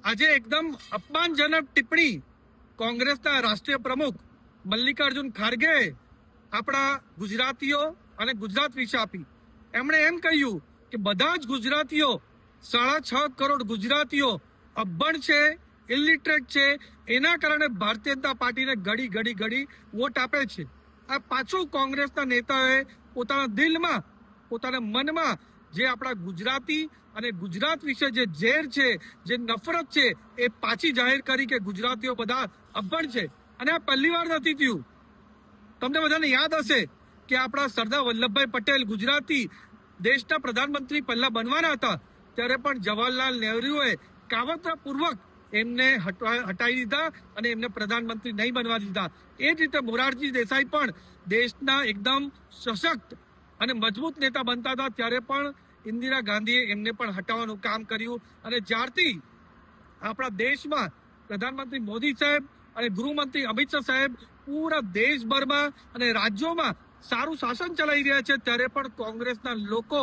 આજે એકદમ અપમાનજનક ટિપ્પણી કોંગ્રેસના રાષ્ટ્રીય પ્રમુખ મલ્લિકાર્જુન ખરગે આપણા ગુજરાતીઓ અને ગુજરાત વિશે આપી. એમણે એમ કહ્યું કે બધા જ ગુજરાતીઓ 6.5 કરોડ ગુજરાતીઓ અભણ છે, ઇલિટરેટ છે, એના કારણે ભારતીય જનતા પાર્ટીને ઘડી વોટ આપે છે. આ પાછું કોંગ્રેસના નેતાઓએ પોતાના દિલમાં, પોતાના મનમાં જે આપણા ગુજરાતી અને ગુજરાત વિશે જે ઝેર છે, જે નફરત છે, એ પાછી જાહેર કરી કે ગુજરાતીઓ બધા અભણ છે. અને આ પહેલી વાર નથી થયું. તમને બધાને યાદ હશે કે આપણા સરદાર વલ્લભભાઈ પટેલ ગુજરાતી દેશના પ્રધાનમંત્રી પહેલા બનવાના હતા, ત્યારે પણ જવાહરલાલ નહેરુએ કાવતરાપૂર્વક એમને હટાવી દીધા અને એમને પ્રધાનમંત્રી નહીં બનવા દીધા. એ જ રીતે મોરારજી દેસાઈ પણ દેશના એકદમ સશક્ત અને મજબૂત નેતા બનતા હતા, ત્યારે પણ ઇન્દિરા ગાંધીએ એમને પણ હટાવવાનું કામ કર્યું. અને જ્યારથી આપણા દેશમાં પ્રધાનમંત્રી મોદી સાહેબ અને ગૃહમંત્રી અમિત શાહ સાહેબ પૂરા દેશભરમાં અને રાજ્યોમાં સારું શાસન ચલાવી રહ્યા છે, ત્યારે પણ કોંગ્રેસના લોકો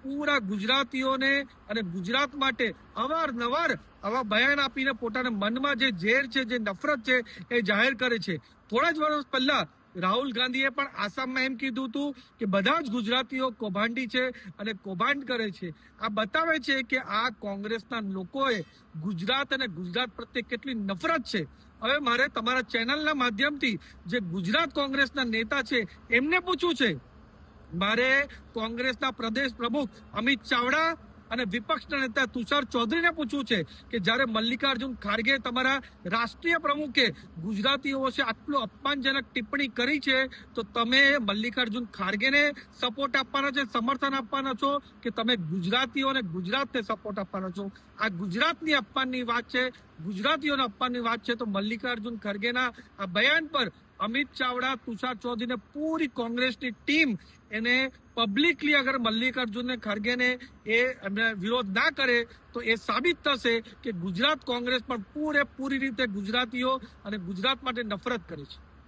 પૂરા ગુજરાતીઓને અને ગુજરાત માટે અવારનવાર આવા બયાન આપીને પોતાના મનમાં જે ઝેર છે, જે નફરત છે, એ જાહેર કરે છે. થોડા જ વર્ષ પહેલા રાહુલ ગાંધીએ પણ આસામમાં એમ કીધું હતું કે બધા જ ગુજરાતીઓ કૌભાંડી છે અને કૌભાંડ કરે છે. આ બતાવે છે કે આ કોંગ્રેસના લોકોએ ગુજરાત અને ગુજરાત પ્રત્યે કેટલી નફરત છે. હવે મારે તમારા ચેનલના માધ્યમથી જે ગુજરાત કોંગ્રેસના નેતા છે એમને પૂછવું છે. મારે કોંગ્રેસના પ્રદેશ પ્રમુખ અમિત ચાવડા અને વિપક્ષના નેતા તુષાર ચૌધરીને પૂછવું છે કે જ્યારે મલ્લિકાર્જુન ખરગે તમારા રાષ્ટ્રીય પ્રમુખે ગુજરાતીઓ વિશે આટલું અપમાનજનક ટિપ્પણી કરી છે, તો તમે મલ્લિકાર્જુન ખરગેને સપોર્ટ આપવાના છે, સમર્થન આપવાના છો, કે તમે ગુજરાતીઓ અને ગુજરાતને સપોર્ટ આપવાના છો? આ ગુજરાતની અપમાનની વાત છે, ગુજરાતીઓના અપમાનની વાત છે. તો મલ્લિકાર્જુન ખરગેના આ બયાન પર અમિત ચાવડા, તુષાર ચૌધરીને પૂરી કોંગ્રેસની ટીમ એને પબ્લિકલી અગર મલ્લિકાર્જુન ખરગેને એમને વિરોધ ના કરે તો એ સાબિત થશે કે ગુજરાત કોંગ્રેસ પણ પૂરેપૂરી રીતે ગુજરાતીઓ અને ગુજરાત માટે નફરત કરે છે.